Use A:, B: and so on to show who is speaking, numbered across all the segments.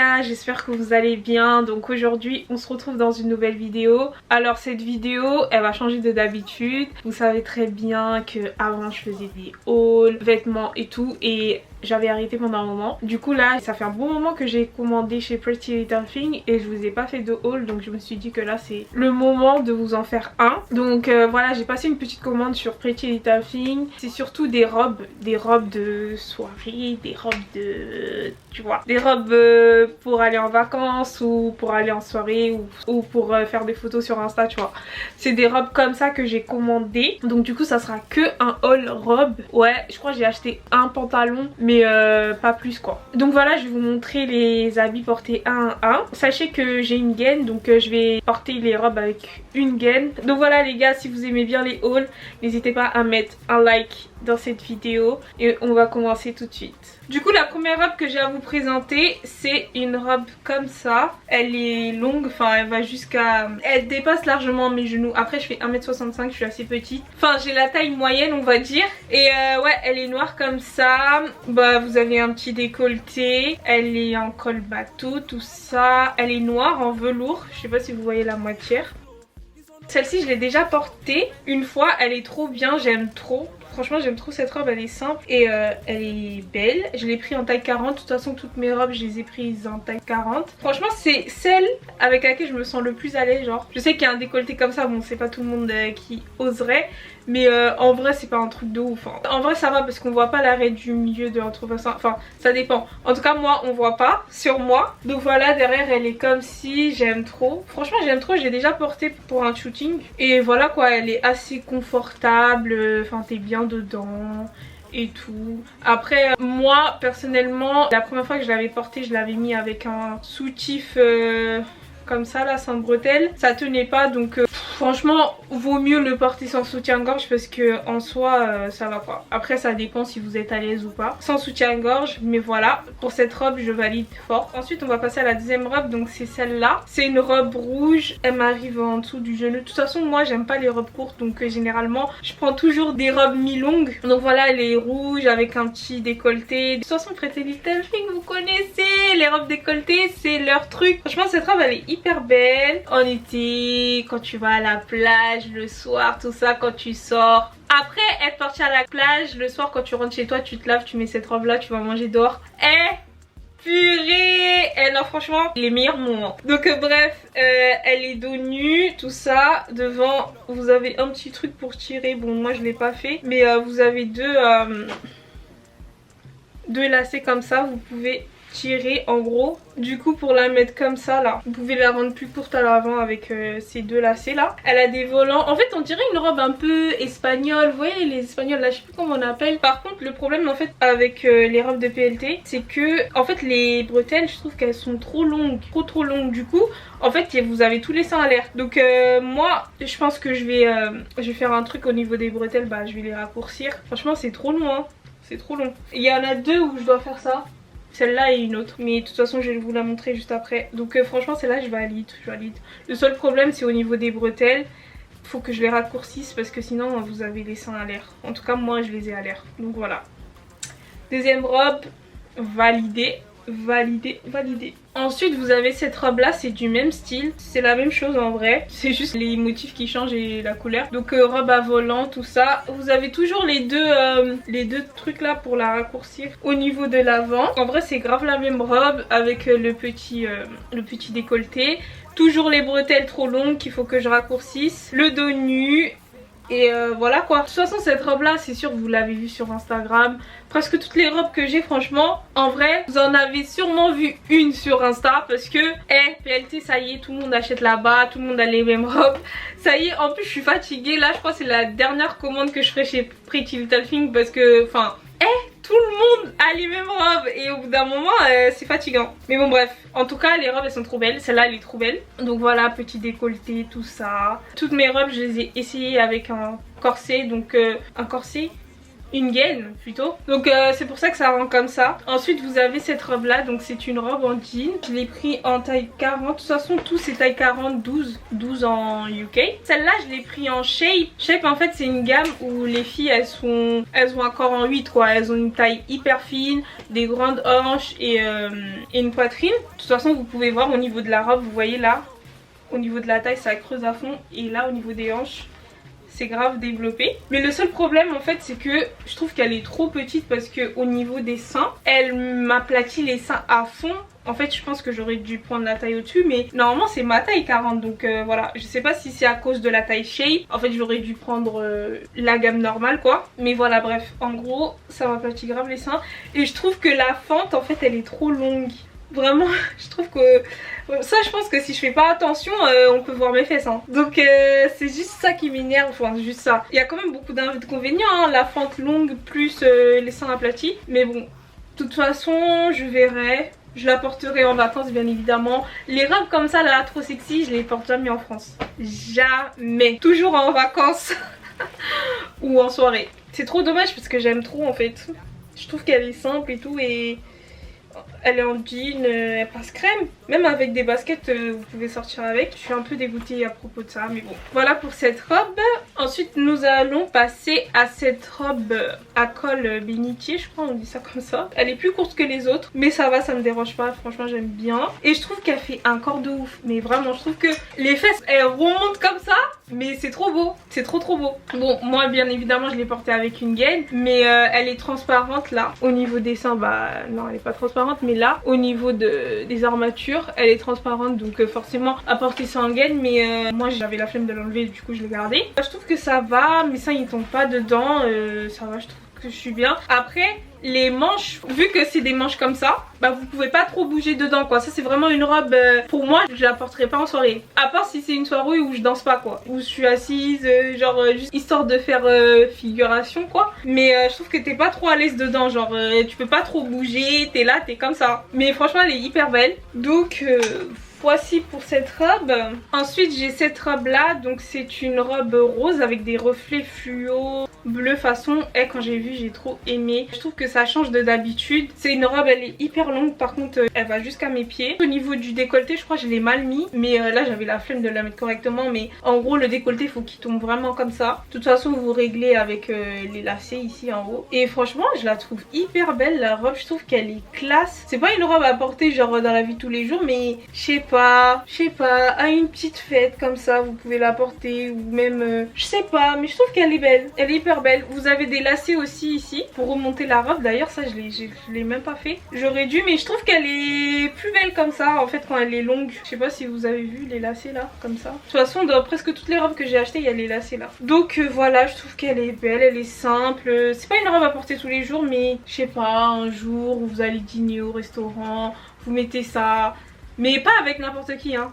A: gars, j'espère que vous allez bien. Donc aujourd'hui on se retrouve dans une nouvelle vidéo. Alors cette vidéo elle va changer de d'habitude. Vous savez très bien que avant je faisais des hauls, vêtements et tout, et j'avais arrêté pendant un moment. Du coup là ça fait un bon moment que j'ai commandé chez Pretty Little Thing et je vous ai pas fait de haul, donc je me suis dit que là c'est le moment de vous en faire un. Donc voilà, j'ai passé une petite commande sur Pretty Little Thing. C'est surtout des robes de soirée, des robes de... tu vois, des robes pour aller en vacances ou pour aller en soirée ou pour faire des photos sur Insta, tu vois. C'est des robes comme ça que j'ai commandé. Donc du coup ça sera que un haul robe. Ouais, je crois que j'ai acheté un pantalon mais pas plus quoi. Donc voilà, je vais vous montrer les habits portés un à un. Sachez que j'ai une gaine, donc je vais porter les robes avec une gaine. Donc voilà les gars, si vous aimez bien les hauls, n'hésitez pas à mettre un like dans cette vidéo et on va commencer tout de suite. Du coup la première robe que j'ai à vous présenter, c'est une robe comme ça. Elle est longue, enfin elle va jusqu'à... elle dépasse largement mes genoux. Après je fais 1m65, je suis assez petite. Enfin j'ai la taille moyenne on va dire. Et ouais, elle est noire comme ça. Bah vous avez un petit décolleté. Elle est en col bateau, tout ça. Elle est noire en velours. Je sais pas si vous voyez la moitière. Celle-ci je l'ai déjà portée une fois, elle est trop bien, j'aime trop. Franchement j'aime trop cette robe, elle est simple et elle est belle. Je l'ai pris en taille 40, de toute façon toutes mes robes je les ai prises en taille 40. Franchement c'est celle avec laquelle je me sens le plus à l'aise, genre. Je sais qu'il y a un décolleté comme ça, bon c'est pas tout le monde qui oserait. Mais en vrai c'est pas un truc de ouf. En vrai ça va parce qu'on voit pas l'arrêt du milieu de l'entrebassin. Enfin ça dépend. En tout cas moi on voit pas sur moi. Donc voilà, derrière elle est comme si, j'aime trop. Franchement j'aime trop, j'ai déjà porté pour un shooting. Et voilà quoi, elle est assez confortable. Enfin t'es bien dedans et tout. Après moi personnellement la première fois que je l'avais porté, je l'avais mis avec un soutif comme ça là, sans bretelles. Ça tenait pas, donc franchement vaut mieux le porter sans soutien-gorge parce que en soi ça va quoi. Après ça dépend si vous êtes à l'aise ou pas sans soutien-gorge, mais voilà, pour cette robe je valide fort. Ensuite on va passer à la deuxième robe, donc c'est celle-là. C'est une robe rouge, elle m'arrive en dessous du genou. De toute façon moi j'aime pas les robes courtes, donc généralement je prends toujours des robes mi-longues. Donc voilà, elle est rouge avec un petit décolleté. De toute façon Pretty Little Thing vous connaissez, les robes décolletées c'est leur truc. Franchement cette robe elle est hyper belle en été, quand tu vas à la plage le soir, tout ça, quand tu sors. Après être parti à la plage le soir, quand tu rentres chez toi, tu te laves, tu mets cette robe là, tu vas manger dehors. Purée! Non franchement les meilleurs moments. Donc bref, elle est dos nu, tout ça. Devant vous avez un petit truc pour tirer. Bon moi je l'ai pas fait, mais vous avez deux lacets comme ça, vous pouvez tirer en gros. Du coup pour la mettre comme ça là, vous pouvez la rendre plus courte à l'avant avec ces deux lacets là. Elle a des volants, en fait on dirait une robe un peu espagnole, vous voyez les espagnols là, je sais plus comment on appelle. Par contre le problème en fait avec les robes de PLT, c'est que en fait les bretelles je trouve qu'elles sont trop longues, trop longues. Du coup en fait vous avez tous les seins à l'air. Donc moi je pense que je vais faire un truc au niveau des bretelles, bah je vais les raccourcir. Franchement c'est trop long hein, c'est trop long. Il y en a deux où je dois faire ça, celle-là et une autre, mais de toute façon je vais vous la montrer juste après. Donc franchement celle-là je valide. Le seul problème c'est au niveau des bretelles, faut que je les raccourcisse parce que sinon vous avez les seins à l'air. En tout cas moi je les ai à l'air, donc voilà. Deuxième robe, validée. Ensuite vous avez cette robe là, c'est du même style, c'est la même chose en vrai, c'est juste les motifs qui changent et la couleur. Donc robe à volant, tout ça. Vous avez toujours les deux trucs là pour la raccourcir au niveau de l'avant. En vrai c'est grave la même robe avec le petit décolleté. Toujours les bretelles trop longues qu'il faut que je raccourcisse, le dos nu. Et voilà quoi. De toute façon cette robe là c'est sûr vous l'avez vue sur Instagram. Presque toutes les robes que j'ai franchement, en vrai vous en avez sûrement vu une sur Insta. Parce que PLT ça y est, tout le monde achète là-bas, tout le monde a les mêmes robes. Ça y est, en plus je suis fatiguée. Là je crois que c'est la dernière commande que je ferai chez Pretty Little Thing. Parce que enfin tout le monde a les mêmes robes et au bout d'un moment c'est fatigant. Mais bon bref, en tout cas les robes elles sont trop belles, celle-là elle est trop belle. Donc voilà, petit décolleté, tout ça. Toutes mes robes je les ai essayées avec un corset, donc un corset une gaine plutôt. Donc c'est pour ça que ça rend comme ça. Ensuite vous avez cette robe là, donc c'est une robe en jean. Je l'ai pris en taille 40. De toute façon tous c'est taille 40, 12 en UK. Celle-là je l'ai pris en shape. Shape en fait c'est une gamme où les filles elles ont un corps en 8 quoi. Elles ont une taille hyper fine, des grandes hanches et une poitrine. De toute façon vous pouvez voir au niveau de la robe, vous voyez là, au niveau de la taille ça creuse à fond. Et là au niveau des hanches c'est grave développé. Mais le seul problème en fait c'est que je trouve qu'elle est trop petite parce que au niveau des seins, elle m'aplatit les seins à fond. En fait je pense que j'aurais dû prendre la taille au-dessus, mais normalement c'est ma taille 40, donc voilà. Je sais pas si c'est à cause de la taille shape. En fait j'aurais dû prendre la gamme normale quoi. Mais voilà, bref, en gros ça m'aplatit grave les seins. Et je trouve que la fente en fait elle est trop longue. Vraiment je trouve que ça je pense que si je fais pas attention on peut voir mes fesses hein. Donc c'est juste ça qui m'énerve, enfin juste ça. Il y a quand même beaucoup d'inconvénients hein, la fente longue plus les seins aplatis. Mais bon, de toute façon je verrai. Je la porterai en vacances bien évidemment. Les robes comme ça là trop sexy je les porte jamais en France. Jamais. Toujours en vacances ou en soirée. C'est trop dommage parce que j'aime trop en fait. Je trouve qu'elle est simple et tout et elle est en jean, elle passe crème. Même avec des baskets vous pouvez sortir avec. Je suis un peu dégoûtée à propos de ça mais bon. Voilà pour cette robe. Ensuite nous allons passer à cette robe à col bénitier, je crois on dit ça comme ça. Elle est plus courte que les autres mais ça va, ça me dérange pas, franchement j'aime bien. Et je trouve qu'elle fait un corps de ouf. Mais vraiment je trouve que les fesses elles remontent comme ça. Mais c'est trop beau, c'est trop beau. Bon moi bien évidemment je l'ai portée avec une gaine. Mais elle est transparente là. Au niveau des seins bah non elle est pas transparente. Mais là au niveau des armatures elle est transparente. Donc forcément à porter ça en gaine. Mais moi j'avais la flemme de l'enlever du coup je l'ai gardée. Je trouve que ça va, mes seins ils tombent pas dedans. Ça va, je trouve que je suis bien. Après les manches, vu que c'est des manches comme ça, bah vous pouvez pas trop bouger dedans quoi. Ça c'est vraiment une robe, pour moi je la porterai pas en soirée. À part si c'est une soirée où je danse pas quoi. Où je suis assise, genre juste histoire de faire figuration quoi. Mais je trouve que t'es pas trop à l'aise dedans. Genre tu peux pas trop bouger, t'es là, t'es comme ça. Mais franchement elle est hyper belle. Donc voici pour cette robe. Ensuite j'ai cette robe là, donc c'est une robe rose avec des reflets fluo bleu façon. Et quand j'ai vu j'ai trop aimé. Je trouve que ça change de d'habitude. C'est une robe, elle est hyper longue par contre elle va jusqu'à mes pieds. Au niveau du décolleté je crois que je l'ai mal mis. Mais là j'avais la flemme de la mettre correctement. Mais en gros le décolleté faut qu'il tombe vraiment comme ça. De toute façon vous réglez avec les lacets ici en haut. Et franchement je la trouve hyper belle la robe. Je trouve qu'elle est classe. C'est pas une robe à porter genre dans la vie de tous les jours. Mais je sais pas, à une petite fête comme ça vous pouvez la porter. Ou même je sais pas, mais je trouve qu'elle est belle. Elle est hyper belle. Vous avez des lacets aussi ici pour remonter la robe. D'ailleurs ça je l'ai même pas fait. J'aurais dû, mais je trouve qu'elle est plus belle comme ça en fait quand elle est longue. Je sais pas si vous avez vu les lacets là comme ça. De toute façon dans presque toutes les robes que j'ai achetées il y a les lacets là. Donc voilà, je trouve qu'elle est belle, elle est simple. C'est pas une robe à porter tous les jours mais je sais pas, un jour où vous allez dîner au restaurant, vous mettez ça. Mais pas avec n'importe qui hein.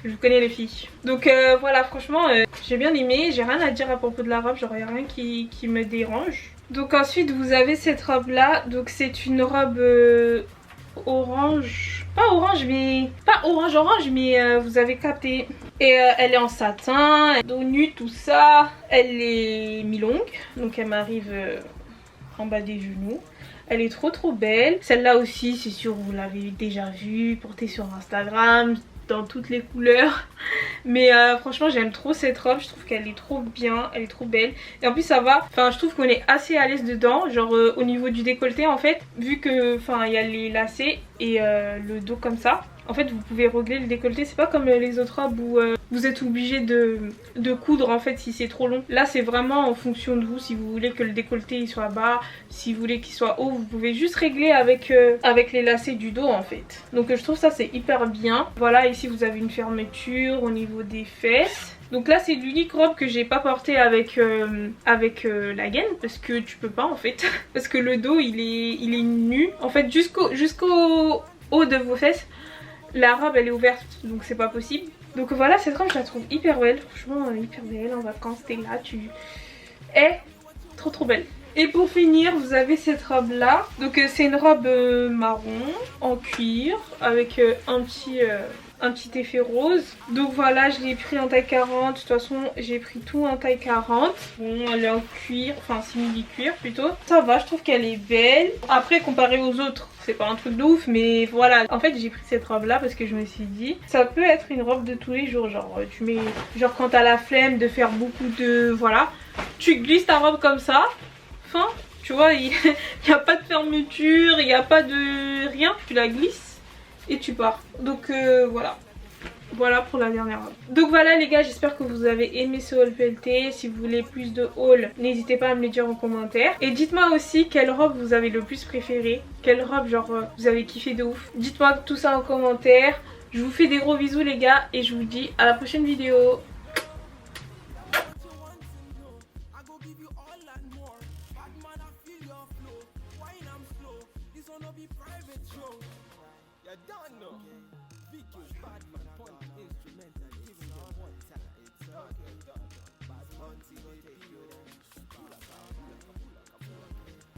A: Je connais les filles. Donc voilà, franchement j'ai bien aimé. J'ai rien à dire à propos de la robe, genre y a rien qui me dérange. Donc ensuite vous avez cette robe là. Donc c'est une robe orange. Pas orange mais... Pas orange mais vous avez capté. Et elle est en satin, dos nu tout ça. Elle est mi-longue. Donc elle m'arrive en bas des genoux. Elle est trop belle. Celle-là aussi c'est sûr vous l'avez déjà vue, portée sur Instagram dans toutes les couleurs. Mais franchement j'aime trop cette robe. Je trouve qu'elle est trop bien, elle est trop belle. Et en plus ça va, enfin je trouve qu'on est assez à l'aise dedans. Genre au niveau du décolleté en fait, vu que enfin il y a les lacets et le dos comme ça. En fait vous pouvez régler le décolleté, c'est pas comme les autres robes où vous êtes obligé de coudre en fait si c'est trop long. Là c'est vraiment en fonction de vous, si vous voulez que le décolleté il soit bas, si vous voulez qu'il soit haut, vous pouvez juste régler avec les lacets du dos en fait. Donc je trouve ça c'est hyper bien. Voilà, ici vous avez une fermeture au niveau des fesses. Donc là c'est l'unique robe que j'ai pas portée avec la gaine parce que tu peux pas en fait. Parce que le dos il est nu en fait jusqu'au haut de vos fesses. La robe elle est ouverte donc c'est pas possible. Donc voilà, cette robe je la trouve hyper belle. Franchement hyper belle, en vacances t'es là, tu es trop belle. Et pour finir vous avez cette robe là. Donc c'est une robe marron en cuir avec un petit un petit effet rose. Donc voilà, je l'ai pris en taille 40. De toute façon, j'ai pris tout en taille 40. Bon, elle est en cuir, enfin simili-cuir plutôt. Ça va, je trouve qu'elle est belle. Après, comparée aux autres, c'est pas un truc de ouf, mais voilà. En fait, j'ai pris cette robe là parce que je me suis dit, ça peut être une robe de tous les jours. Genre, tu mets, genre quand t'as la flemme de faire beaucoup de, voilà, tu glisses ta robe comme ça. Fin, tu vois, il n'y a pas de fermeture, il n'y a pas de rien. Tu la glisses et tu pars. Donc voilà. Voilà pour la dernière robe. Donc voilà les gars, j'espère que vous avez aimé ce haul pelleté. Si vous voulez plus de haul, n'hésitez pas à me le dire en commentaire. Et dites-moi aussi quelle robe vous avez le plus préférée. Quelle robe genre vous avez kiffé de ouf. Dites-moi tout ça en commentaire. Je vous fais des gros bisous les gars et je vous dis à la prochaine vidéo.
B: You don't know. VQ's bad man, point instrumental, even the one time. It's okay. Bad man, see, go take you there.